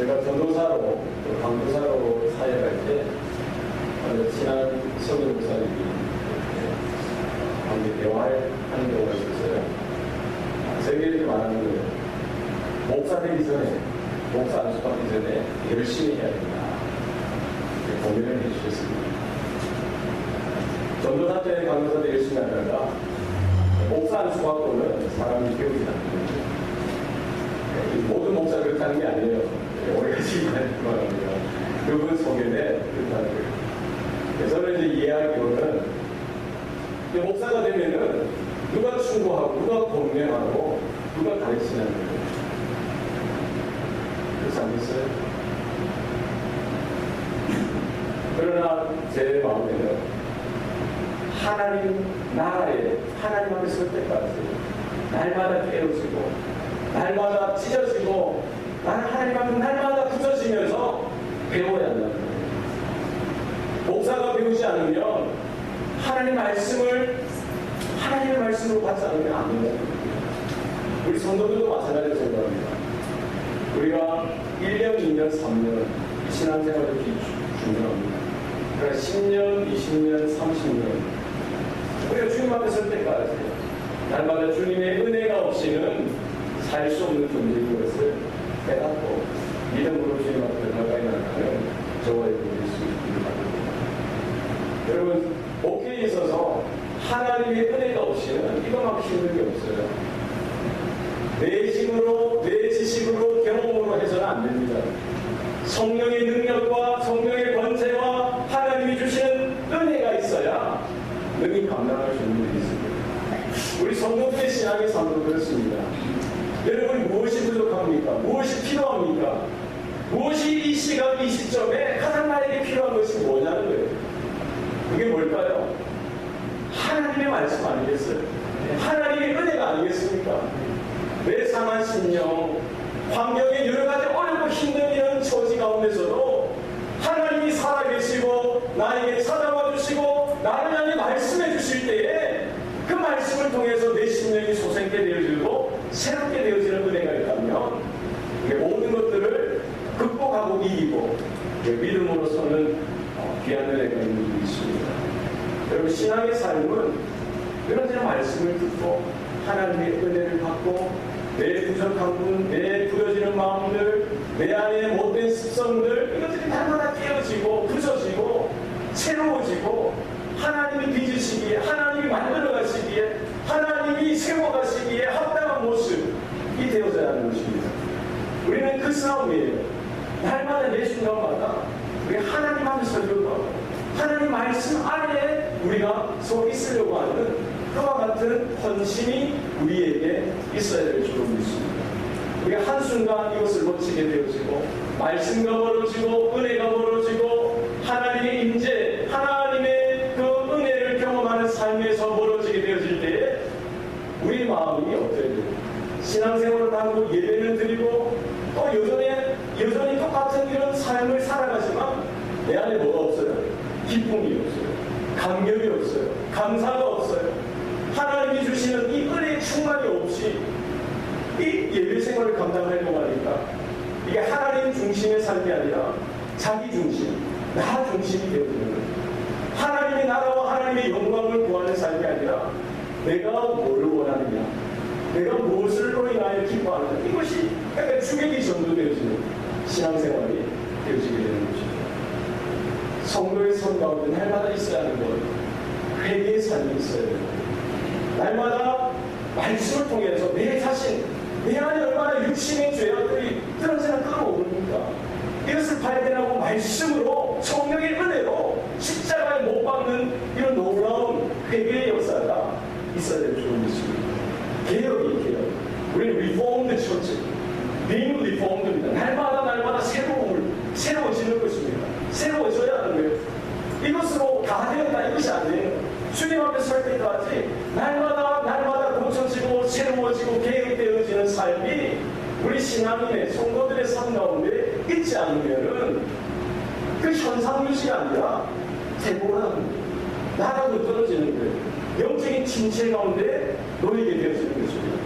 제가 전도사로, 강도사로 사역할 때, 친한 성경 목사님이 함께 대화를 하는 경우가 있었어요. 세계를 말하는 거예요. 목사 되기 전에, 목사 안수받기 전에 열심히 해야 된다. 고민을 해주셨습니다. 전도사 때, 강도사 때 열심히 하다가 목사 안수받고는 사람이 배우지 않습니다. 모든 목사가 그렇다는 게 아니에요. 오래가지 말합니다. 그분 소견에 그렇다는 거예요. 저는 이제 이해하기로는 목사가 되면은 누가 충고하고 누가 권면하고 누가 가르치는 거예요. 그렇지 않겠어요? 그러나 제 마음에는 하나님 나라에 하나님 앞에 설 때까지 날마다 깨어지고 날마다 찢어지고 나는 하나님 앞에 날마다 굳어지면서 배워야 한다는 거예요. 목사가 배우지 않으면 하나님의 말씀으로 받지 않으면 안 된다는 거예요. 우리 성도들도 마찬가지로 생각합니다. 우리가 1년, 2년, 3년 신앙생활이 중요합니다. 그러니까 10년, 20년, 30년 우리가 주님 앞에 설 때까지 날마다 주님의 은혜가 없이는 살 수 없는 존재인 것을 깨닫고 믿음으로 주님 앞에 가까이 나가는 저와 여러분이 수 있기를 바랍니다. 여러분, 목회에 있어서 하나님의 은혜가 없이는 이거만큼 힘든 게 없어요. 내 힘으로, 내 지식으로, 경험으로 해서는 안 됩니다. 성령의 능력과 성령의 권세와 하나님이 주시는 은혜가 있어야 능히 감당할 수 있는 일이 있습니다. 우리 성도들의 신앙의 삶도 그렇습니다. 여러분, 무엇이 부족합니까? 무엇이 필요합니까? 무엇이 이 시각, 이 시점에 가장 나에게 필요한 것이 뭐냐는 거예요. 그게 뭘까요? 하나님의 말씀 아니겠어요? 하나님의 은혜가 아니겠습니까? 내 상한 심령, 환경의 여러 가지 어렵고 힘든 이런 처지 가운데서도 하나님이 살아계시고 나에게 찾아와 주시고 나를 향해 말씀해 주실 때에 그 말씀을 통해서 내 심령이 소생케 되어지고 새롭게 되어지는 은혜가 있다면 모든 것들을 극복하고 이기고 믿음으로서는 귀한 은혜가 있는 일이 있습니다. 여러분, 신앙의 삶은 그런 말씀을 듣고 하나님의 은혜를 받고 내 부족한 부분, 내 부러지는 마음들, 내 안에 못된 습성들 이것들이 날마다 깨어지고 부서지고 새로워지고 하나님이 빚으시기에 하나님이 만들어 가시기에 하나님이 세워 가시기에 합당한 모습이 되어져야 하는 것입니다. 우리는 그 싸움이에요. 날마다 매 순간마다 우리 하나님 앞에 서려고 하고 하나님 말씀 안에 우리가 서 있으려고 하는 그와 같은 헌신이 우리에게 있어야 될 줄로 믿습니다. 우리가 한순간 이것을 놓치게 되어지고 말씀과 멀어지고 은혜가 멀어지고 하나님의 임재, 하나님의 그 은혜를 경험하는 삶에서 멀어지게 되어질 때에 우리 마음이 어떻게 돼요? 신앙생활을 하고 예배를 드리고 또 여전히 똑같은 이런 삶을 살아가지만 내 안에 뭐가 없어요? 기쁨이 없어요. 감격이 없어요. 감사가 없어요. 하나님이 주시는 이 은혜의 충만이 없이 이 예배 생활을 감당하려고 하니까 이게 하나님 중심의 삶이 아니라 자기 중심, 나 중심이 되어지는 거예요. 하나님의 나라와 하나님의 영광을 구하는 삶이 아니라 내가 뭐를 원하느냐, 내가 무엇을 인하여 기뻐하느냐, 이것이 약간 주객이 전도되어지는 신앙생활이 되어지게 되는 것입니다. 성도의 삶 가운데 날마다 있어야 하는 것, 회개의 삶이 있어야 됩니다. 날마다 말씀을 통해서 내 자신, 내 안에 얼마나 육신의 죄악들이 드러지나 끌어오릅니까? 이것을 발견하고 말씀으로 성령의 은혜로 십자가에 못 박는 이런 놀라운 회개의 역사가 있어야 될 줄로 믿습니다. 개혁. 우리는 리포먼드 처치, 링 리포먼드입니다. 날마다 새로워지는 것입니다. 새로워져야 하는 거예요. 이것으로 다 되었다 이것이 아니에요. 주님 앞에 설 때까지 날마다 고쳐지고 새로워지고 개혁되어지는 삶이 우리 신앙인의 성도들의 삶 가운데 있지 않으면은 그 현상 유지가 아니라 퇴보라는 거예요. 나라도 떨어지는 거예요. 영적인 침체 가운데 놓이게 되어지는 것입니다.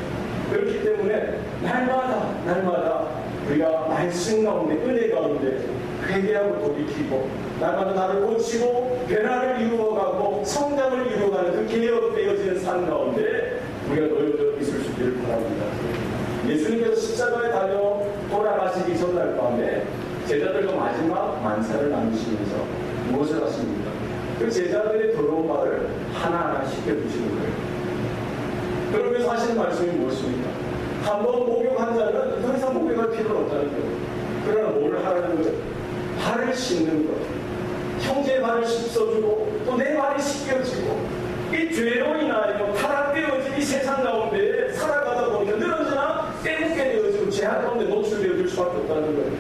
그렇기 때문에 날마다 우리가 말씀 가운데, 은혜 가운데 회개하고 돌이키고 날마다 나를 고치고 변화를 이루어가고 성장을 이루어가는 그 개혁되어지는 삶 가운데 우리가 놓여져 있을 수 있기를 바랍니다. 예수님께서 십자가에 달려 돌아가시기 전날 밤에 제자들과 마지막 만찬을 나누시면서 무엇을 하십니까? 그 제자들의 더러운 발을 하나하나 씻겨주시는 거예요. 그러면서 하시는 말씀이 무엇입니까? 한번 목욕한 자는 더 이상 목욕할 필요는 없다는 거예요. 그러나 뭘 하라는 거예요? 발을 씻는 것. 형제의 발을 씻어주고 또 내 발이 씻겨지고 이 죄로 인하여 타락되어진 이 세상 가운데 살아가다 보니까 늘 언제나 빼먹게 되어지고 죄악 가운데 노출되어질 수밖에 없다는 거예요.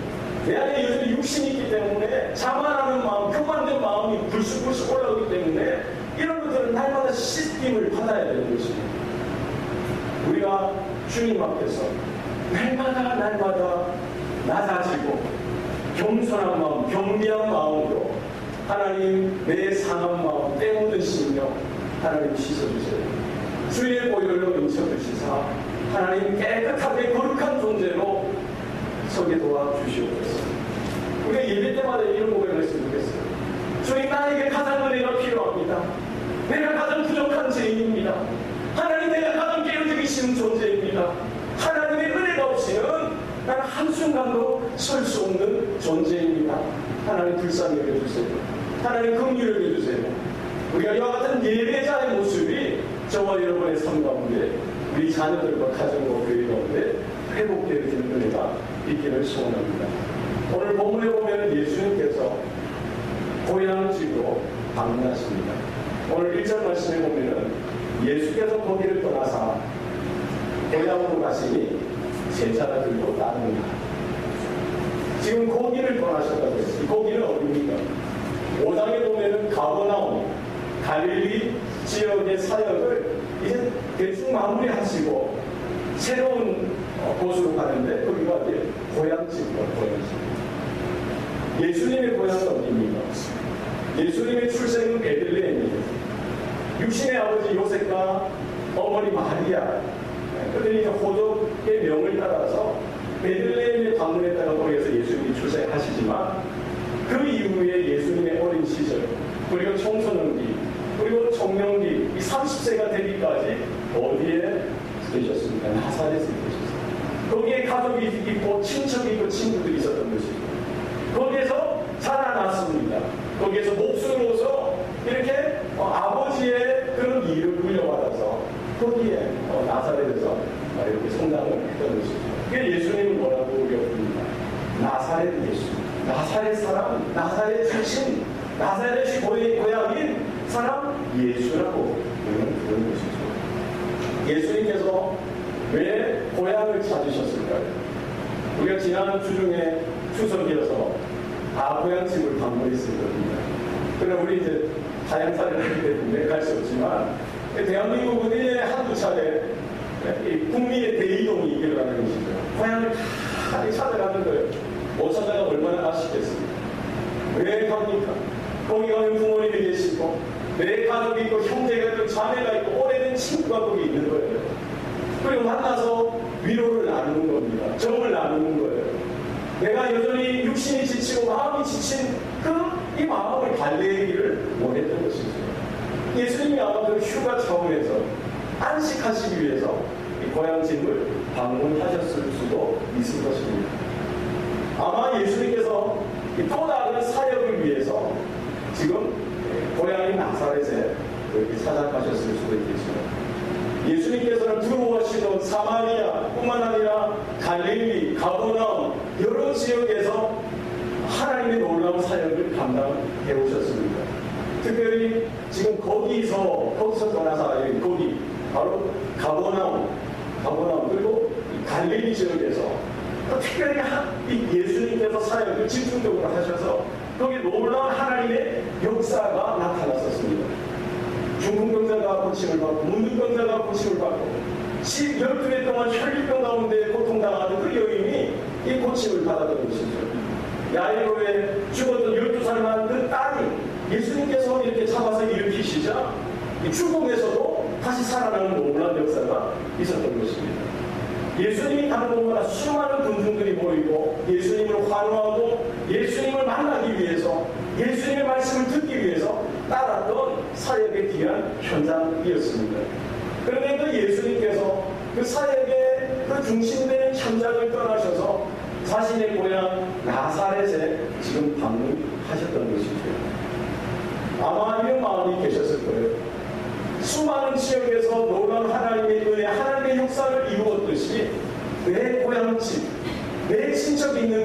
내 안에 여전히 육신이 있기 때문에 자만하는 마음, 교만된 마음이 불쑥불쑥 올라오기 때문에 이런 것들은 날마다 씻김을 받아야 되는 것입니다. 우리가 주님 앞에서 날마다 낮아지고 겸손한 마음, 겸비한 마음으로 하나님 내 상한 마음, 때묻은 심령 하나님 씻어주세요. 주의 보혈로 인쳐주시사 하나님 깨끗하게 거룩한 존재로 서게 도와주시옵소서. 우리가 예배 때마다 이런 고백을 했으면 좋겠어요. 주님, 나에게 가장 은혜가 필요합니다. 내가 가장 부족한 죄인입니다. 하나님, 내가 가장 깨어지기 싫은 존재입니다. 하나님의 은혜가 없이는 나는 한순간도 설 수 없는 존재입니다. 하나님 불쌍히 여겨주세요. 하나님 긍휼을 여겨주세요. 우리가 이와 같은 예배자의 모습이 저와 여러분의 삶 가운데 우리 자녀들과 가정과 교회 가운데 회복되어지는 은혜가 있기를 소원합니다. 오늘 본문에 보면 예수님께서 고향집으로 방문하십니다. 오늘 1절 말씀에 보면 예수께서 거기를 떠나사 고향으로 가시니 제자들도 따르니라. 지금 거기를 떠나셨다고 했어요. 이 거기는 어디입니까? 5장에 보면 가버나움, 갈릴리 지역의 사역을 이제 대충 마무리하시고 새로운 곳으로 가는데 거기가 이제 고향집이에요. 고향집. 예수님의 고향은 어디입니까? 예수님의 출생은 베들레헴이에요. 육신의 아버지 요셉과 어머니 마리아, 그들이 이제 호적의 명을 따라서 베들레헴에 방문했다가 거기에서 예수님이 출생하시지만 그 이후에 예수님의 어린 시절, 그리고 청소년기, 그리고 청년기, 이 30세가 되기까지 어디에 계셨습니까? 나사렛에 계셨어요. 거기에 가족이 있고 친척이 있고 친구들이 있었던 것이죠. 거기에서 자라났습니다. 거기에서 목수로서 이렇게 아버지의 그런 일을 물려받아서 거기에 나사렛에서 이렇게 성장을 했던 것이죠. 그게 예수님은 뭐라고 우리가 부릅니까? 나사렛 예수. 나사렛 사람, 나사렛 출신, 나사렛이 고향인 사람 예수라고 우리는 부르는 것이죠. 예수님께서 왜 고향을 찾으셨을까요? 우리가 지난 주중에 추석이어서 고향집을 방문했을 겁니다. 그러나 우리 이제 다양사를 하기 때문에 갈 수 없지만 대한민국은 1년에 한두 차례 국민의 대이동이 일어나는 것이죠. 고향을 다 찾아가는 거예요. 못 찾아가 얼마나 아쉽겠습니까? 왜 갑니까? 거기 가면 부모님이 계시고 내 가족이 있고 형제가 있고 자매가 있고 오래된 친구가 거기 있는 거예요. 그리고 만나서 위로를 나누는 겁니다. 정을 나누는 거예요. 내가 여전히 육신이 지치고 마음이 지친 이 마음을 달래기를 원했던 것이죠. 예수님이 아마 그 휴가 차원에서 안식하시기 위해서 이 고향집을 방문하셨을 수도 있을 것입니다. 아마 예수님께서 또 다른 사역을 위해서 지금 고향인 나사렛에 이렇게 찾아가셨을 수도 있겠죠. 예수님께서는 두루하시던 사마리아 뿐만 아니라 갈릴리, 가버나움 여러 지역에서 하나님의 놀라운 사역을 감당해 오셨습니다. 특별히 지금 거기서 떠나서 거기 바로 가버나움 그리고 갈릴리 지역에서 특별히 예수님께서 사역을 집중적으로 하셔서 거기 놀라운 하나님의 역사가 나타났었습니다. 중풍병자가 고침을 받고 문둥병자가 고침을 받고 12회 동안 혈류병 가운데 고통당하던 그 여인이 이 고침을 받았던 것이죠. 야이로에 죽었던 12살 많은 그 딸이 예수님께서 이렇게 잡아서 일으키시자 이 죽음에서도 다시 살아나는 놀라운 역사가 있었던 것입니다. 예수님이 가는 곳마다 수많은 군중들이 모이고 예수님을 환호하고 예수님을 만나기 위해서 예수님의 말씀을 듣기 위해서 따랐던 사역의 귀한 현장이었습니다. 그런데 그 예수님께서 그 사역의 그 중심되는 현장을 떠나셔서 자신의 고향 나사렛에 지금 방문하셨던 것이죠. 아마 이런 마음이 계셨을 거예요. 수많은 지역에서 놀라운 하나님의 은혜, 하나님의 역사를 이루었듯이 내 고향집, 내 친척이 있는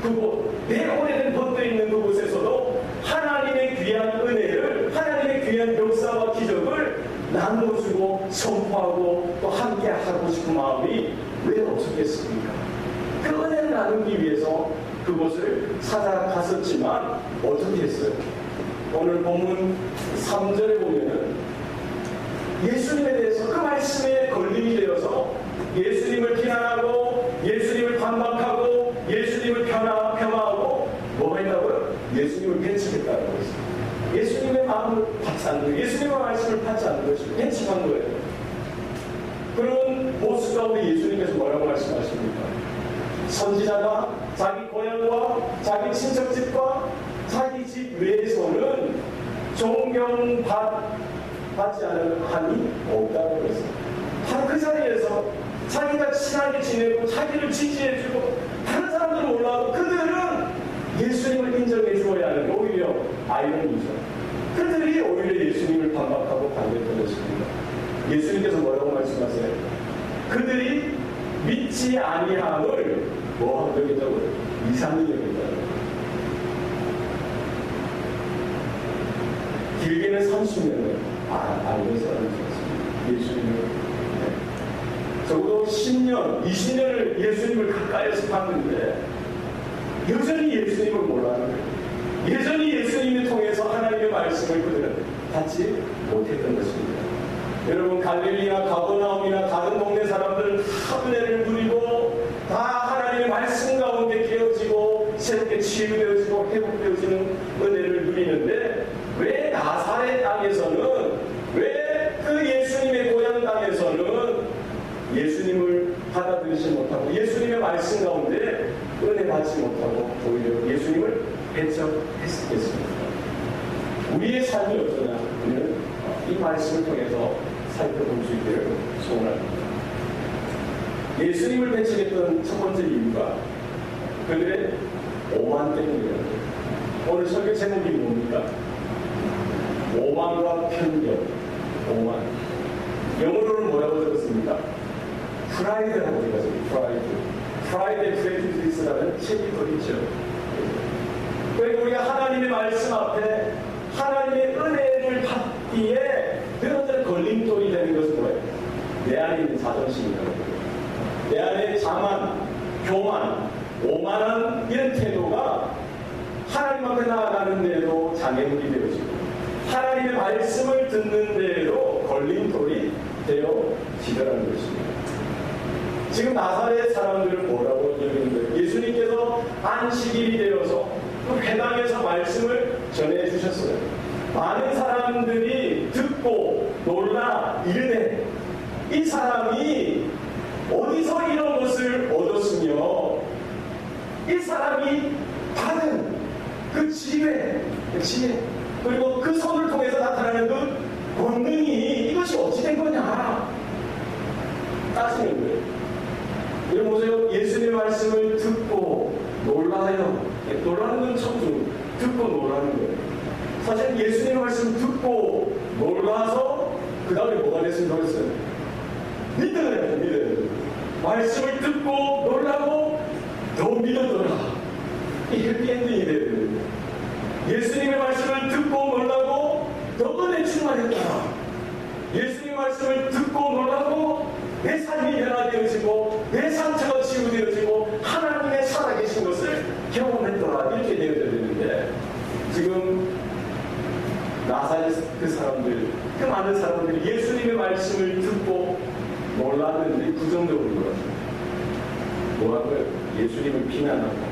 그곳, 내 오래된 벗도 있는 그곳에서도 하나님의 귀한 은혜를, 하나님의 귀한 역사와 기적을 나누어주고 선포하고 또 함께 하고 싶은 마음이 왜 없었겠습니까? 그 은혜를 나누기 위해서 그곳을 찾아갔었지만 어떻게 했어요? 오늘 본문 3절에 보면은 예수님에 대해서 그 말씀에 걸림이 되어서 예수님을 비난하고 예수님을 반박하고 예수님을 폄하하고 뭐 했다고요? 예수님을 배척했다고 했어요. 예수님의 마음을 받지 않는 거예요. 예수님의 말씀을 받지 않는 것이 배척한 거예요. 그런 모습 가운데 예수님께서 뭐라고 말씀하십니까? 선지자가 자기 고향과 자기 친척집과 자기 집 외에서는 존경받지 않은 한이 없다고 했어요. 바로 그 자리에서 자기가 친하게 지내고 자기를 지지해주고 다른 사람들은 몰라도 그들은 예수님을 인정해 주어야 하는 게 오히려 아이러니죠. 그들이 오히려 예수님을 반박하고 반대했던 것입니다. 예수님께서 뭐라고 말씀하세요? 그들이 믿지 아니함을 뭐하고 여겼다고요? 이상히 여겼다고요. 길게는 30년을 알고 살았습니다. 예수님을. 네. 적어도 10년, 20년을 예수님을 가까이에서 봤는데 여전히 예수님을 몰랐는 거예요. 여전히 예수님을 통해서 하나님의 말씀을 그들은 받지 못했던 것입니다. 여러분 갈릴리나 가버나움이나 다른 동네 사람들은 다 은혜를 누리고 다 하나님의 말씀 가운데 깨어지고 새롭게 치유되어지고 회복되어지는 은혜를 누리는데 왜 나사렛 땅에서는 왜 그 예수님의 고향 땅에서는 예수님을 받아들이지 못하고 예수님의 말씀 가운데 은혜 받지 못하고 오히려 예수님을 배척했겠습니까? 우리의 삶이 어떠냐 하면 이 말씀을 통해서 살펴볼 수 있기를 소원합니다. 예수님을 배척했던 첫 번째 이유가 그들의 오만 때문이에요. 오늘 설교 제목이 뭡니까? 오만과 편견. 오만. 영어로는 뭐라고 적었습니까? 프라이드라고 적었습니다. 프라이드 프레judice라는 책이 또 있죠. 그러니까 우리가 하나님의 말씀 앞에 하나님의 은혜를 받기에 늘 걸림돌이 되는 것은 뭐예요? 내 안에 있는 자존심이라고 해요. 내 안에 자만, 교만, 오만한 이런 태도가 하나님 앞에 나아가는 데에도 장애물이 되어지고 하나님의 말씀을 듣는 데에도 걸림돌이 되어지더라는 것입니다. 지금 나사렛 사람들은 뭐라고 여기는 거예요? 예수님께서 안식일이 되어서 그 회당에서 말씀을 전해주셨어요. 많은 사람들이 듣고 놀라 이르되 이 사람이 어디서 이런 것을 얻었으며 이 사람이 받은 그 지혜 그리고 그 손을 통해서 나타나는 그 권능이 이것이 어찌 된 거냐 따지는 거예요. 여러분 보세요. 예수님의 말씀을 듣고 놀라요. 놀라는 건 참 듣고 놀라는 거예요. 사실 예수님의 말씀 듣고 놀라서 그 다음에 뭐가 됐으면 좋겠어요? 믿어요. 말씀을 듣고 놀라고 더 믿었더라. 이 해피엔딩이 돼야 됩니다. 예수님의 말씀을 듣고 놀라고 더 은혜 충만했더라. 예수님의 말씀을 듣고 놀라고 내 삶이 변화되어지고 내 상처가 치유되어지고 하나님의 살아계신 것을 경험했더라. 이렇게 되어야 되는데 지금 나사렛 그 사람들, 그 많은 사람들이 예수님의 말씀을 듣고 놀랐는데 부정적으로 놀랐습니다. 뭐라고요? 예수님을 비난하고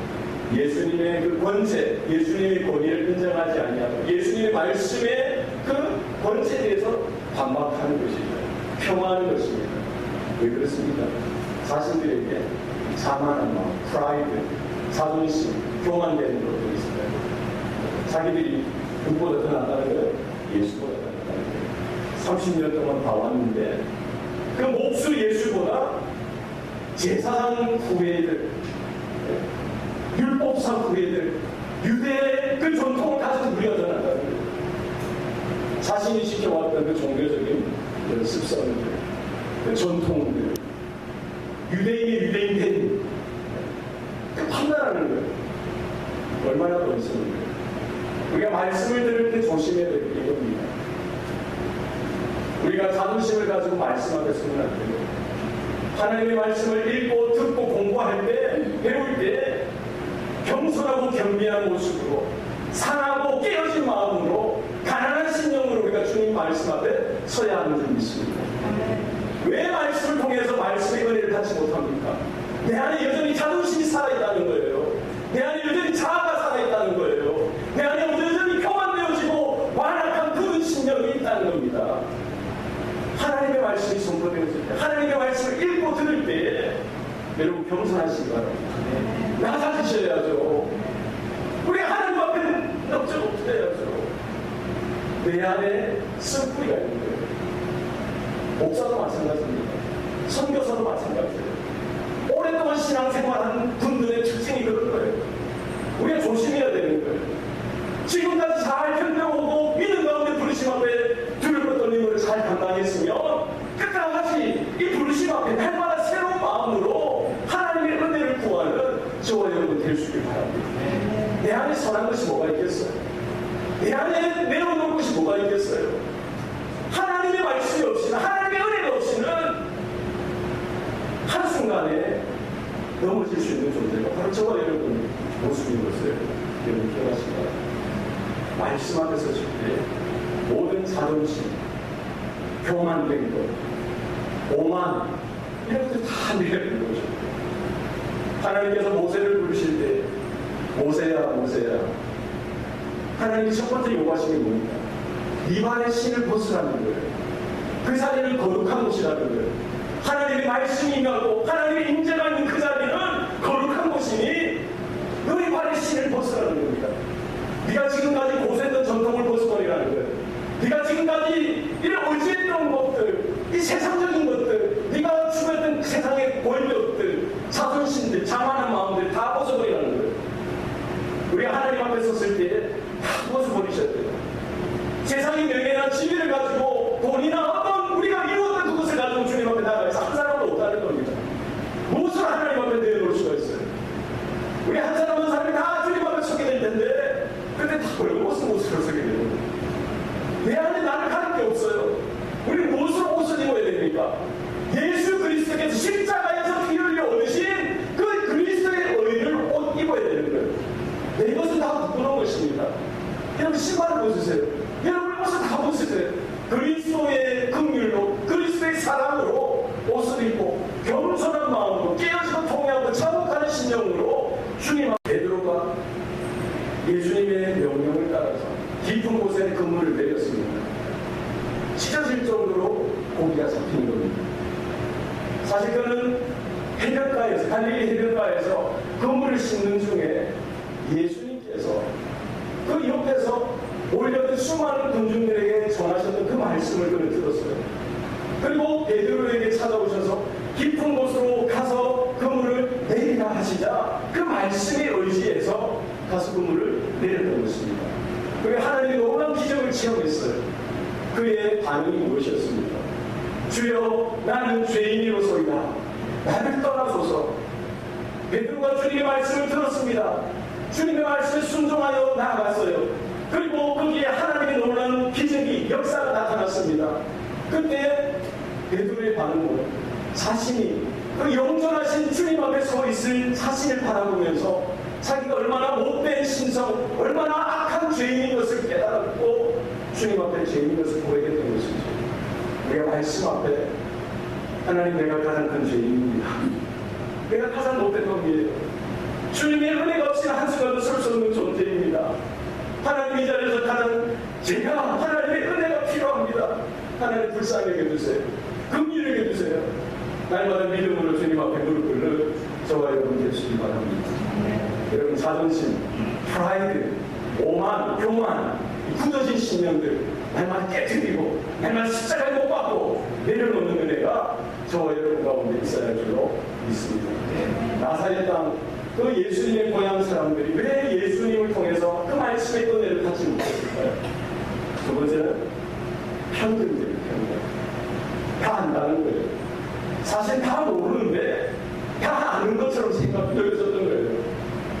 예수님의 그 권세, 예수님의 권위를 인정하지 아니하고 예수님의 말씀의 그 권세에 대해서 반박하는 것입니다. 폄하하는 것입니다. 왜 그렇습니까? 자신들에게 자만한 마음, 프라이드, 자존심, 교만되는 것들이 있어요. 자기들이 누구보다 더 낫다는 거예요. 예수보다 더 낫다는 거예요. 30년 동안 봐왔는데 그 몫을 예수보다 제사장 후예들, 율법상 후예들, 유대의 그 전통을 가진 우리가 더 낫다는 거예요. 자신이 지켜왔던 그 종교적인 그 습성들, 그 전통들, 유대인의 유대인된 그 판단하는 거예요. 얼마나 어리석은 거예요. 우리가 말씀을 들을 때 조심해야 될 게 이겁니다. 우리가 자존심을 가지고 말씀 앞에 서면 안 돼요. 하나님의 말씀을 읽고 듣고 공부할 때, 배울 때 겸손하고 겸비한 모습으로, 상하고 깨어진 마음으로, 가난한 심령으로 우리가 주님 말씀 앞에 서야 하는 줄 믿습니다. 왜 말씀을 통해서 말씀의 은혜를 받지 못합니까? 내 안에 여전히 자존심이 살아있다는 거예요. 내 안에 여전히 자아가 살아있다는 거예요. 내 안에 여전히 교만되어지고 완악한 그런 심령이 있다는 겁니다. 하나님의 말씀이 선포되어질 때, 하나님의 말씀을 읽고 들을 때 여러분 겸손하시기 바랍니다. 낮아지셔야죠. 우리 하나님 앞에 넉적 없어야죠. 내 안에 쓴뿌리가 있는 거예요. 목사도 마찬가지입니다. 선교사도 마찬가지예요. 오랫동안 신앙생활한 분들의 특징이 그런 거예요. 우리가 조심해야 되는 거예요. 지금까지 잘 견뎌오고 믿음 가운데 부르심 앞에 두려움 떨림을 잘 감당했으면 끝까지 이 부르심 앞에 날마다 새로운 마음으로 하나님의 은혜를 구하는 저와 여러분 될 수 있길 바랍니다. 내 안에 선한 것이 뭐가 있겠어요? 내 안에 내어놓을 것이 뭐가 있겠어요? 하나님의 말씀이 없이는, 하나님의 은혜가 없이는 한순간에 넘어질 수 있는 존재가 바로 저와 여러분 모습인 것을 여러분 기억하시기 바랍니다. 말씀 앞에 서실 때 모든 자존심, 교만된 것, 오만 이런 것들 다 내려놓는 거죠. 하나님께서 모세를 부르실 때 모세야 모세야, 하나님이 첫 번째 요구하신 게 뭡니까? 입안의 신을 벗으라는 거예요. 그 자리는 거룩한 곳이라는 거예요. 하나님의 말씀이 임하고 하나님의 임재가 있는 그 자리는 거룩한 곳이니 너 입안의 신을 벗으라는 겁니다. 네가 지금까지 고수했던 전통을 벗어버리라는 거예요. 네가 지금까지 이런 의지했던 것들, 이 세상적인 것들, 네가 추구했던 세상의 권력들, 자존심들, 자만한 마음들 다 벗어버리라는 거예요. 우리가 하나님 앞에 섰을 때 다 벗어버리셔야 돼요. 세상의 명예나 지위를 가지고 돈이나 어떤 우리가 이루었던 그것을 가지고 주님 앞에 나가서 한 사람도 없다는 겁니다. 무엇을 하나님 앞에 내놓을 수가 있어요? 우리 한 사람 한 사람이 다 주님 앞에 서게 될 텐데 그때 다 무슨 모습으로 서게 되는 거예요? 내 안에 나를 가릴 게 없어요. 우리 무엇으로 옷을 입어야 됩니까? 예수 그리스도께서 십자가에서 피 흘려 얻으신 그 그리스도의 의를 옷 입어야 되는 거예요. 내 것은 다 부끄러운 것입니다. 여러분 신발을 벗으세요. 여러분 옷을 다 벗으세요. 그리스도의 긍휼로, 그리스도의 사랑으로 옷을 입고 겸손한 마음으로 깨어지고 통회하고 참혹하는 심령으로 주님 앞에 베드로가 예수님의 명령을 따라서 깊은 곳에 그물을 내렸습니다. 찢어질 정도로 고기가 잡히는 겁니다. 사실 그는 해변가에서, 갈릴리 해변가에서 그물을 씻는 중에 예수님께서 그 옆에서 몰려든 수많은 군중들에게 전하셨던 그 말씀을 그는 들었어요. 그리고 베드로에게 찾아오셔서 깊은 곳으로 가서 그물을 내리라 하시자 그 말씀에 의지해서 가서 그물을 내렸던 것입니다. 그게 하나님의 놀라운 기적을 체험했어요. 그의 반응이 무엇이었습니까? 주여 나는 죄인이로소이다. 나를 떠나소서. 베드로가 주님의 말씀을 들었습니다. 주님의 말씀에 순종하여 나아갔어요. 그리고 거기에 하나님의 놀라운 기적이, 역사가 나타났습니다. 그때 베드로의 반응은 자신이 그 영존하신 주님 앞에 서 있을 자신을 바라보면서 자기가 얼마나 못된 신성, 얼마나 악한 죄인인 것을 깨달았고 주님 앞에 죄인인 것을 고백했던 것이죠. 우리가 말씀 앞에 하나님 내가 가장 큰 죄인입니다. 내가 가장 못된 놈이에요. 주님의 은혜가 없이는 한순간도 설 수 없는 존재입니다. 하나님 이 자리에서 가장 제가 하나님의 은혜가 필요합니다. 하나님 불쌍히 여겨주세요. 긍휼히 여겨주세요. 날마다 믿음으로 주님 앞에 무릎 꿇는 저와 여러분 되시기 바랍니다. 여러분 자존심, 프라이드, 오만, 교만, 이 굳어진 신념들 날마다 깨뜨리고 날마다 십자가에 못 박고 내려놓는 은혜가 저와 여러분 가운데 있어야 할 줄로 믿습니다. 나사렛 땅 그 예수님의 고향 사람들이 왜 예수님을 통해서 그 말씀의 은혜를 받지 못했을까요? 두 번째는 편견들이에요. 편견. 다 안다는 거예요. 사실 다 모르는데 다 아는 것처럼 생각되어 있었던 거예요.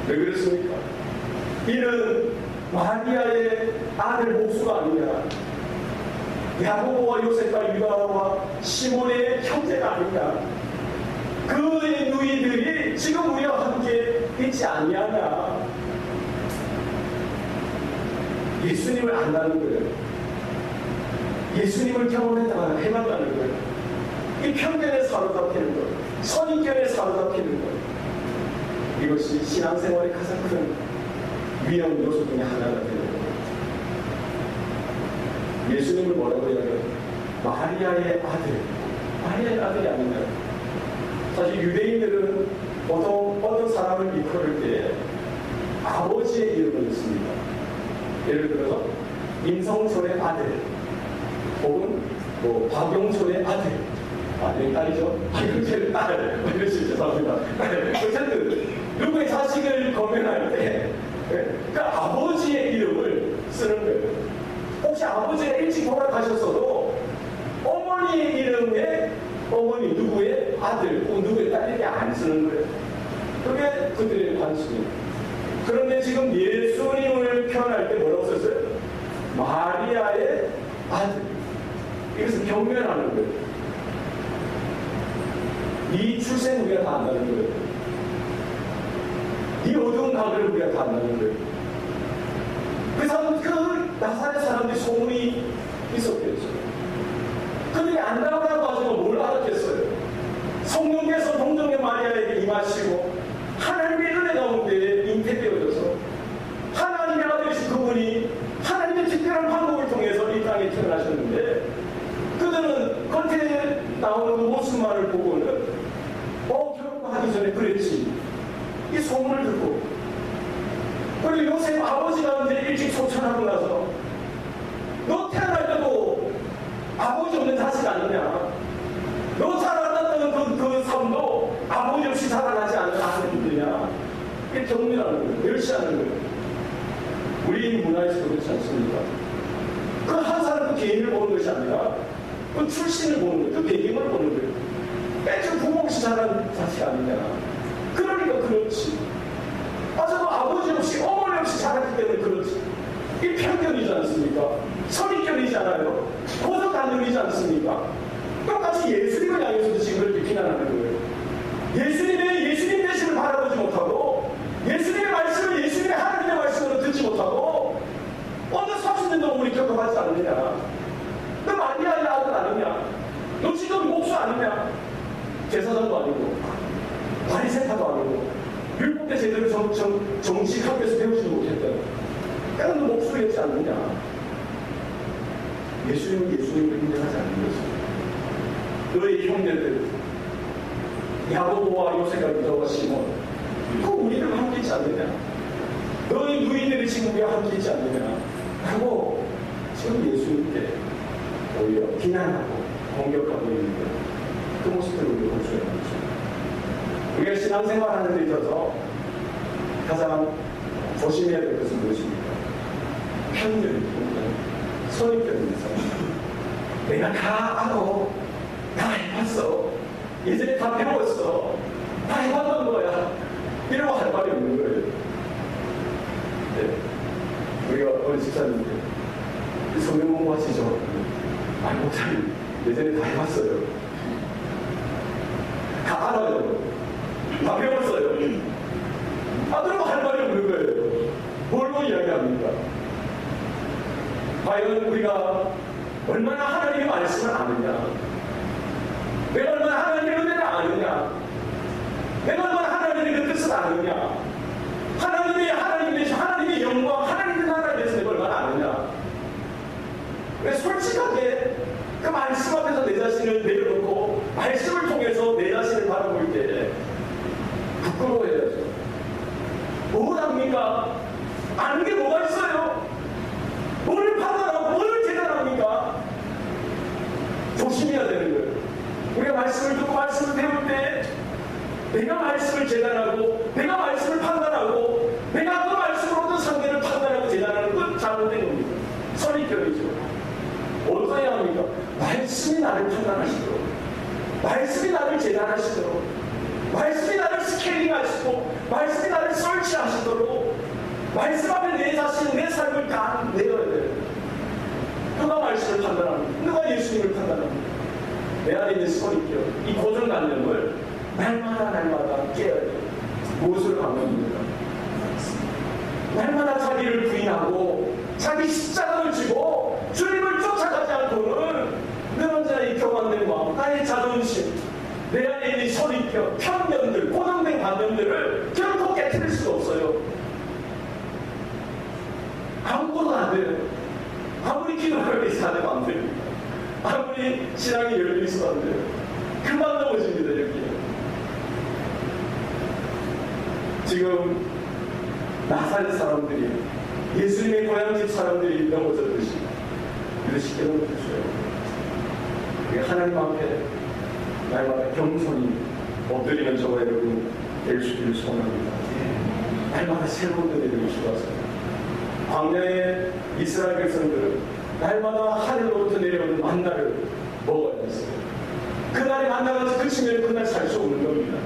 왜 그랬습니까? 이는 마리아의 아들 목수가 아니냐, 야고보와 요셉과 유다와 시몬의 형제가 아니냐, 그의 누이들이 지금 우리와 함께 있지 아니하냐. 예수님을 안다는 거예요. 예수님을 경험했다가 해봤다는 거예요. 이 편견에 사로잡히는 것, 선입견에 사로잡히는 것, 이것이 신앙생활의 가장 큰 위험 요소 중에 하나가 되는 거예요. 예수님을 뭐라고 해요? 마리아의 아들, 마리아의 아들이 아니냐. 사실 유대인들은 보통 어떤 사람을 일컬을 때 아버지의 이름을 씁니다. 예를 들어서 임성철의 아들, 혹은 뭐 박용철의 아들, 아들 딸이죠. 박용철의 딸, 이런 식으로 죄송합니다. 어쨌든 누구의 자식을 거면할 때 그 아버지의 이름을 쓰는 거예요. 혹시 아버지가 일찍 돌아가셨어도 어머니의 이름에 어머니 누구의 아들 혹은 누구의 딸 이렇게 안 쓰는 거예요. 그게 그들의 관심이에요. 그런데 지금 예수님을 표현할 때 뭐라고 썼어요? 마리아의 아들. 이것을 경멸하는 거예요. 이 출생 우리가 다 안다는 거예요. 이 어두운 가을을 우리가 다 안다는 거예요. 그 사람, 그 나사렛 사람들이 소문이 있었겠죠. 그들이 안다고 가지고 뭘 알았겠어요? 성령께서 동정의 마리아에게 임하시고 하나님의 은혜 가운데 잉태되어져서 하나님의 아들이신 그분이 하나님의 특별한 방법을 통해서 이 땅에 태어나셨는데, 그들은 겉에 나오는 그 모습만을 보고는 결혼하기 전에 그랬지, 이 소문을 듣고, 그리고 요셉 아버지가 이제 일찍 소천하고 나서 너 태어날 때도 아버지 없는 자식 아니냐, 너 자라났던 그 삶도 아버지 없이 자라나지 않는 아들이냐, 이게 경멸하는 거예요. 멸시하는 거예요. 우리 문화에서 그렇지 않습니까? 그 한 사람 그 개인을 보는 것이 아니라 그 출신을 보는 거예요. 그 배경을 보는 거예요. 매주 부모 없이 자란 자식 아니냐. 그러니까 그렇지. 저도 아버지 없이 어머니 없이 자랐기 때문에 그렇지. 이 편견이지 않습니까? 선입견이잖아요. 고정관념이지 않습니까? 똑같이 예수님을 향해서도 지금 그렇게 비난하는 거예요. 예수님 되심을 바라보지 못하고, 예수님의 말씀을 예수님의 하나님의 말씀으로 듣지 못하고, 어느 30년 동안 우리 겪어봤지 않느냐? 너 마리아의 아들 아니냐? 너 지금 목수 아니냐? 제사장도 아니고, 바리새파도 아니고, 율법 때 제대로 정식 학교에서 배우지도 못했다. 그러니까 너 목수였지 않느냐? 예수님은 예수님을 인정하지 않는 것입니다. 너의 형제들, 야고보와 요셉과 유다와 시몬, 그 우리를 함께 있지 않느냐? 너희 누이들이 지금 우리와 함께 있지 않느냐? 하고 지금 예수님께 오히려 비난하고 공격하고 있는 그 모습들을 우리가 볼 수 있는 거죠. 우리가 신앙생활하는 데 있어서 가장 조심해야 될 것은 무엇입니까? 편견입니다. 선입견입니다. 내가 다 알고 다 해봤어. 예전에 다 배웠어. 다 해봤던 거야. 이러고 할 말이 없는 거예요. 네. 우리가 어느 집사님들 성경 공부하시죠? 아니 목사님 예전에 다 해봤어요. 다 알아요. 다 배웠어요. 그러고 할 말이 없는 거예요. 뭘로 이야기합니까? 과연 우리가 얼마나 하나님의 말씀을 아느냐, 내가 얼마나 하나님의 은혜를 아느냐, 내가 얼마나 하나님의 그 뜻을 아느냐, 하나님의 영광, 하나님의 나라에 대해서 내가 얼마나 아느냐. 왜 솔직하게 그 말씀 앞에서 내 자신을 내려놓고 말씀을 통해서 내 재단합니까? 아는 게 뭐가 있어요? 뭘 판단하고 뭘 재단합니까? 조심해야 되는 거예요. 우리가 말씀을 듣고 말씀을 배울 때 내가 말씀을 재단하고 내가 말씀을 판단하고 내가 그 말씀으로도 상대를 판단하고 재단하는 건 잘못된 겁니다. 선입견이죠. 어떻게 해야 합니까? 말씀이 나를 판단하시도록, 말씀이 나를 재단하시도록, 말씀이 나를 스케일링하시고 말씀이 나를 설치하시도록 말씀 앞에 내 자신, 내 삶을 다 내어야 돼요. 누가 말씀을 판단합니까? 누가 예수님을 판단합니까? 내 안에 있는 선입견, 이 고정관념을 날마다 깨야 돼요. 무엇으로 강론입니까? 날마다 자기를 부인하고 자기 십자가를 지고 주님을 쫓아가지 않고는 늘 언제나 이 교만된 마음, 나의 자존심, 내 안에 있는 선입견, 편견들, 고정된 관념들을 결코 깨트릴 수가 없어요. 아무것도 안 돼요. 아무리 기도를 위해서 하도 안 됩니다. 아무리 신앙이 열려 있어도 안 돼요. 그만 넘어집니다, 여기. 지금 나사렛 사람들이 예수님의 고향집 사람들이 넘어졌듯이 이렇게 쉽게 넘어졌어요. 하나님 앞에 날마다 겸손히 엎드리는 저와 여러분 될 수 있기를 소원합니다. 날마다 새로운 은혜를 주셔서 광야의 이스라엘 백성들은 날마다 하늘로부터 내려오는 만나를 먹어야 했어요. 그날의 만나가 그치면 그날 살 수 없는 겁니다.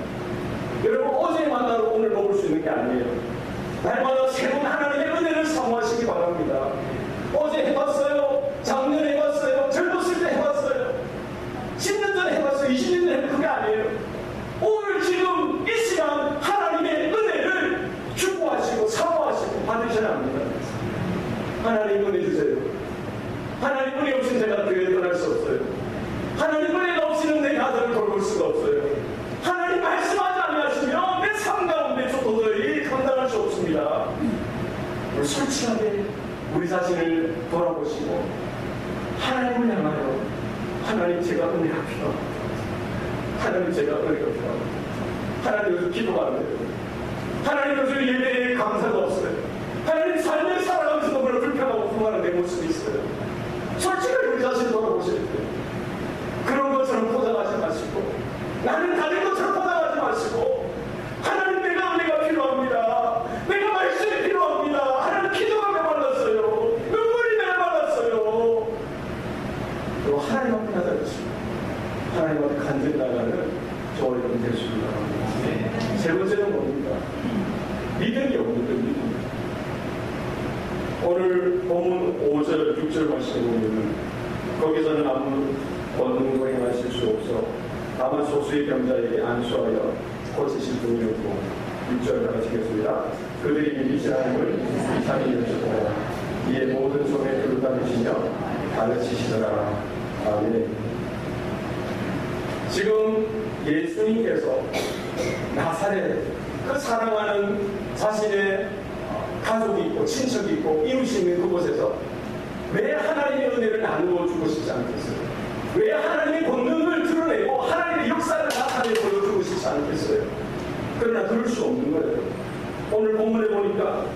여러분 어제의 만나로 오늘 먹을 수 있는 게 아니에요. 날마다 새로운 하나님의 은혜를 사모하시기 바랍니다. 어제 해봤어요. 작년에 해봤어요. 젊었을 때 해봤어요. 10년 전에 해봤어요. 20년 전에 해봤어요. 그게 아니에요. 오늘 지금 이 시간 하나님의 은혜를 축복하시고 사모하시고 받으셔야 합니다. 하나님 은혜 주세요. 하나님 은혜 없이는 제가 교회에 떠날 수 없어요. 하나님 은혜가 없이는 내 가정을 돌볼 수가 없어요. 하나님 말씀하지 않으시면 내 삶 가운데 저 도저히 감당할 수 없습니다. 우리 솔직하게 우리 자신을 돌아보시고 하나님을 향하여 하나님 제가 은혜가 필요합니다. 하나님 제가 은혜가 필요합니다. 하나님 요즘 기도가 안 돼요. 하나님 요즘 예배에 감사가 없어요. 하나님 삶을 살아가면서 너무나 불편하고 불만한 내 모습이 있어요. 솔직하게 우리 자신을 돌아보실 때 그런 것처럼 포장하지 마시고 나는 다른 것처럼 포장하지 마시고 하나님 내가 은혜가 필요합니다. 내가 말씀이 필요합니다. 하나님 기도가 메말랐어요. 눈물이 메말랐어요. 그리고 하나님 앞에 나가주시고 하나님 앞에 간절히 나가는 저와 여러분 될 수 있는 바랍니다. 세 번째는 뭡니까? 믿음이 없는 겁니다. 오늘 본문 5절, 6절 말씀을 보면 거기서는 아무 권능도 행하실 수 없어 다만 소수의 병자에게 안수하여 고치실 분이 없고 6절 나가시겠습니다. 그들이 믿으시 하나님을 이상히 여쭈고 이에 모든 손에 들을 다니시며 가르치시더라. 아멘. 지금 예수님께서 나사렛 그 사랑하는 자신의 가족이 있고 친척이 있고 이웃이 있는 그곳에서 왜 하나님의 은혜를 나누어 주고 싶지 않겠어요? 왜 하나님의 권능을 드러내고 하나님의 역사를 나타내 보여주고 싶지 않겠어요? 그러나 그럴 수 없는 거예요. 오늘 본문에 보니까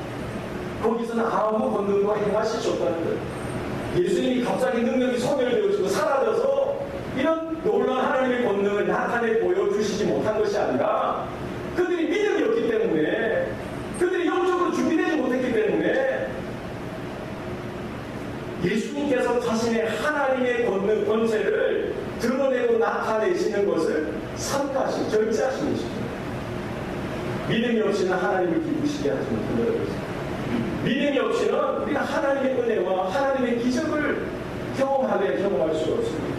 거기서는 아무 권능도 행하실 수 없다는 거예요. 예수님이 갑자기 능력이 소멸되어지고 사라져서 이런 놀라운 하나님의 권능을 나타내 보여주시지 못한 것이 아니라 그들이 믿음이 없기 때문에 그들이 영적으로 준비되지 못했기 때문에 예수님께서 자신의 하나님의 권능, 권세를 드러내고 나타내시는 것을 삼가하신, 절제하신 것입니다. 믿음이 없이는 하나님을 기쁘시게 하지 못한다는 것입니다. 믿음이 없이는 우리가 하나님의 은혜와 하나님의 기적을 경험할 수가 없습니다.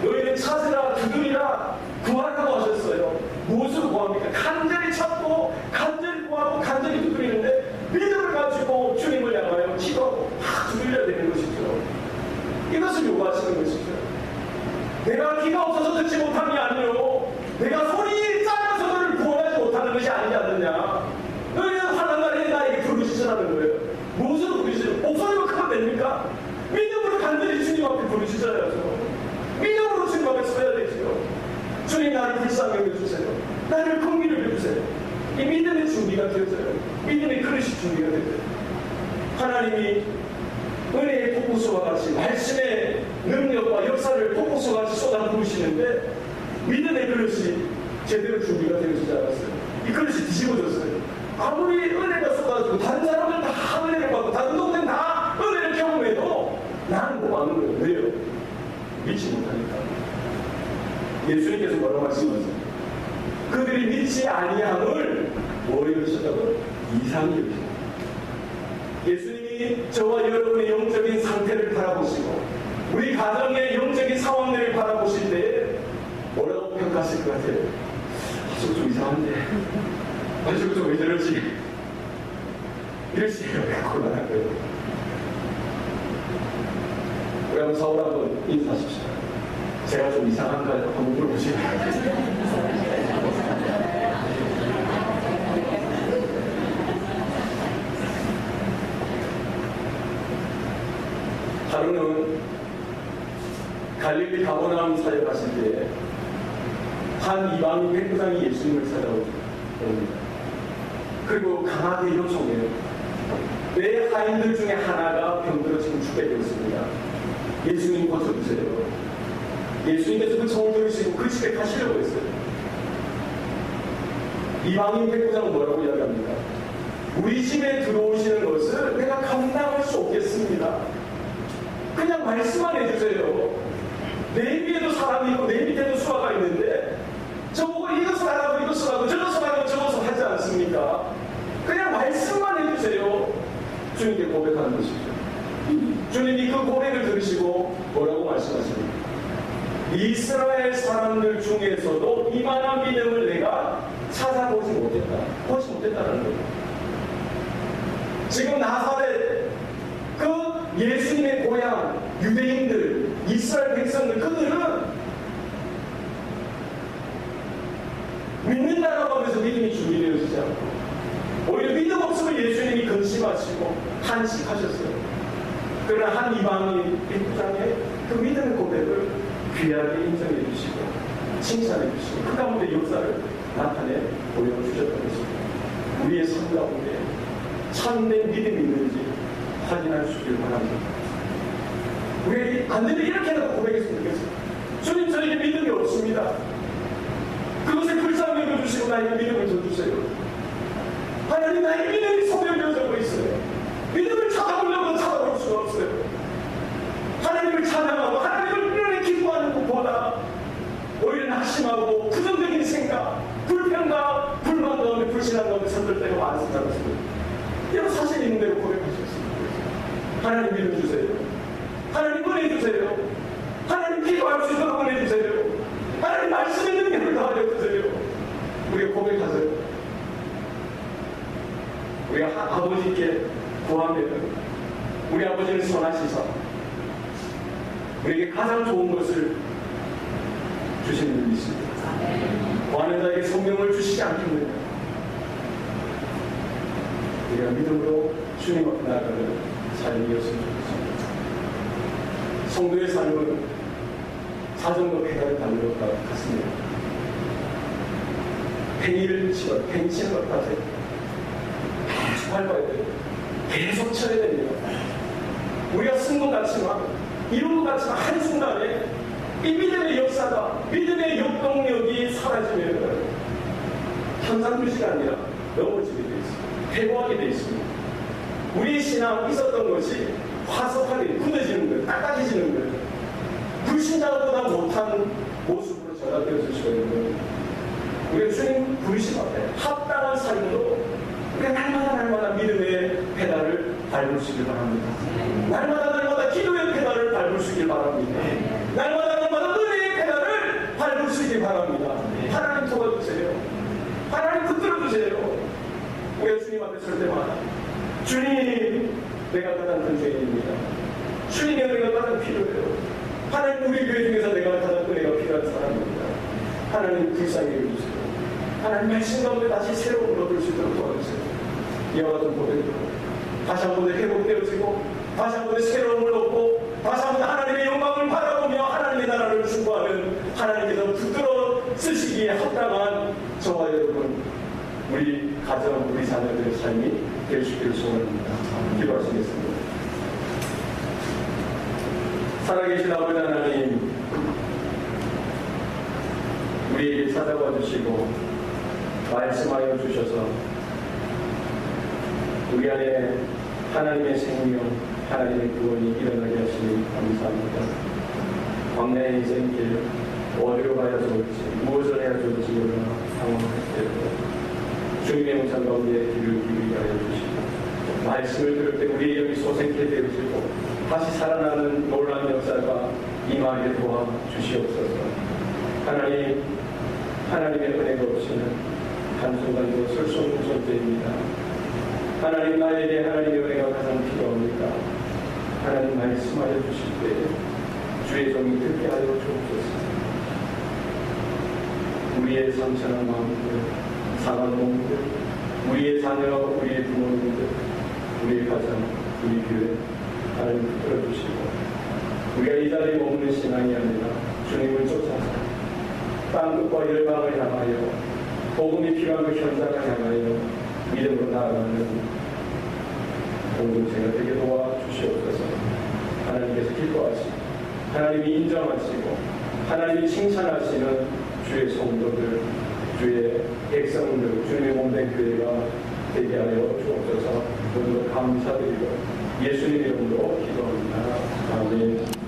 너희는 찾으라, 두드리라, 구하라고 하셨어요. 무엇을 구합니까? 간절히 찾고, 간절히 구하고, 간절히 두드리는데 믿음을 가지고 주님을 향하여 기도하고 두드려야 되는 것이죠. 이것을 요구하시는 것이죠. 내가 귀가 없어서 듣지 못한 게 아니요 내가 손이 짧아서 너를 구원하지 못하는 것이 아니지 않느냐. 너희는 환난 날에 나에게 부르짖으라는 거예요. 무엇으로 부르짖어요? 목소리만 크면 됩니까? 믿음으로 간절히 주님 앞에 부르짖어야죠. 믿음으로 주님 앞에 서야 되죠. 주님 나를 불쌍히 여겨주세요. 나를 긍휼히 여겨주세요. 이 믿음의 준비가 되어져요. 믿음의 하나님이 은혜의 폭포수와 같이 말씀의 능력과 역사를 폭포수와 같이 쏟아부으시는데 믿음의 그릇이 제대로 준비가 되어지지 않았어요. 이 그릇이 뒤집어졌어요. 아무리 은혜가 쏟아지고 다른 사람들 다 은혜를 받고 다른 동생 다 은혜를 경험해도 나는 못 받는 거예요. 왜요? 믿지 못하니까. 예수님께서 뭐라고 말씀하세요? 그들이 믿지 아니함을 뭐 여기셨다고? 이상히 여기셨다. 예수님이 저와 여러분의 영적인 상태를 바라보시고 우리 가정의 영적인 상황들을 바라보실 때 뭐라고 평가하실 것 같아요? 저거 좀 이상한데 저거 좀 왜 저러지? 이러시에요. 곤란한 거예요. 우리 한번 서울 한번 인사하십시오. 제가 좀 이상한가요? 한번 물어보시면 하루는 갈릴리 가버나움 사역하실 때 한 이방인 백부장이 예수님을 찾아옵니다. 그리고 강하게 요청해요. 내 하인들 중에 하나가 병들어 지금 죽게 되었습니다. 예수님 고쳐주세요. 예수님께서 그 청을 들으시고 그 집에 가시려고 했어요. 이방인 백부장은 뭐라고 이야기합니까? 우리 집에 들어오시는 것을 내가 감당할 수 없겠습니다. 그냥 말씀만 해주세요. 내 위에도 사람이 있고 내 밑에도 수하가 있는데 저보고 이것을 하라고 이것을 하고 저것을 하고 저것을 하지 않습니까? 그냥 말씀만 해주세요. 주님께 고백하는 것이죠. 주님이 그 고백을 들으시고 뭐라고 말씀하십니까? 이스라엘 사람들 중에서도 이만한 믿음을 내가 찾아보지 못했다. 보지 못했다는 거예요. 지금 나사렛 그 예수님의 고향 유대인들 이스라엘 백성들 그들은 믿는다라고 하면서 믿음이 준비되어지지 않고 오히려 믿음 없으면 예수님이 근심하시고 한식하셨어요. 그러나 한 이방인 백부장의 그 믿음의 고백을 귀하게 인정해 주시고 칭찬해 주시고 그 가운데 역사를 나타내 보여주셨던 것입니다. 우리의 삶 가운데 참된 믿음이 있는지 확인할 수 있기를 바랍니다. 우리 안 되면 이렇게 해서 고백했으면 좋겠어요. 주님 저에게 믿음이 없습니다. 그것에 불쌍히 여겨주시고 나에게 믿음을 더 주세요. 하나님 나에게 믿음이 소멸되어져 있어요. 믿음을 찾아보려고 찾아볼 수가 없어요. 하나님을 찬양하고 하나님을 이렇게 기뻐하는 것보다 오히려 낙심하고 부정적인 생각, 불평과 불만 가운데 불신한 가운데 선들 때가 많습니다. 이런 사실 있는 대로 고백하셨습니다. 하나님 믿음 주세요. 하나님 은혜 주세요. 하나님 기도할 수 있도록 은혜 주세요. 하나님 말씀의 능력을 더하여 주세요. 우리가 고백하세요. 우리가 아버지께 구하면 우리 아버지는 선하시사 우리에게 가장 좋은 것을 주시는 분이 있습니다. 구하는 자에게 성령을 주시지 않겠느냐. 우리가 믿음으로 주님 앞에 나아가는 삶이었으면 좋겠습니다. 성도의 삶은 자전거 페달을 밟는 것과 같습니다. 팽이를 치고 팽치는 것 같아요. 계속 밟아야 돼요. 계속 쳐야 됩니다. 우리가 쓴 것 같지만 이룬 것 같지만 한순간에 이 믿음의 역사가 믿음의 역동력이 사라지면 현상주시가 아니라 넘어지게 되어 있습니다. 퇴보하게 되어 있습니다. 우리의 신앙 있었던 것이 화석하게 굳어지는 거예요. 딱딱해지는 거예요. 불신자보다 못한 모습으로 전환되어질 수가 있는 거예요. 우리가 주님 부르심 앞에 합당한 삶으로 우리가 날마다 믿음의 페달을 밟을 수 있길 바랍니다. 날마다 기도의 페달을 밟을 수 있길 바랍니다. 날마다 은혜의 페달을 밟을 수 있길 바랍니다. 하나님 도와주세요. 하나님 붙들어주세요. 우리가 주님 앞에 설 때마다 주님 내가 가장 큰 죄인입니다. 주님의 은혜가 가장 필요해요. 하나님 우리 교회 중에서 내가 가장 은혜가 필요한 사람입니다. 하나님 불쌍히 여겨주세요. 하나님 말씀 가운데 다시 새로운 얻을 수 있도록 도와주세요. 이와 같은 고백으로 다시 한 번에 회복되어지고 다시 한 번에 새로움을 얻고 다시 한 번에 하나님의 영광을 바라보며 하나님의 나라를 추구하는 하나님께서 붙들어 쓰시기에 합당한 저와 여러분 우리 가정 우리 자녀들의 삶이 될 수 있기를 소원합니다. 기도하시겠습니다. 살아계신 아버지 하나님, 우리에게 찾아와 주시고 말씀하여 주셔서 우리 안에 하나님의 생명, 하나님의 구원이 일어나게 하시니 감사합니다. 광야의 인생길 어디로 가야 좋을지, 무엇을 해야 좋을지 몰라 당황할 때도 주님의 영상 가운데 귀를 기울이게 하여 주시고 말씀을 들을 때 우리의 영이 소생케 되어지고 다시 살아나는 놀라운 역사가 임하게 도와주시옵소서. 하나님, 하나님의 은혜가 없이는 한순간도 설 수 없는 존재입니다. 하나님, 나에게 하나님의 은혜가 가장 필요합니다. 하나님 말씀하여 주실 때 주의 종이 듣게 하여 주옵소서. 우리의 상처난 마음들, 상한 몸들, 우리의 자녀, 우리의 부모님들, 우리의 가정, 우리 교회 하나님 붙들어 주시고 우리가 이 자리에 머무는 신앙이 아니라 주님을 쫓아서 땅끝과 열방을 향하여 복음이 필요한 그 현장을 향하여 믿음으로 나아가는 공동체가 되게 도와주시옵소서. 하나님께서 기뻐하시고 하나님이 인정하시고 하나님이 칭찬하시는 주의 성도들, 주의 백성들, 주님의 몸된 교회가 되게 하여 주옵소서. 오늘도 감사드리고 예수님 이름으로 기도합니다. 아멘.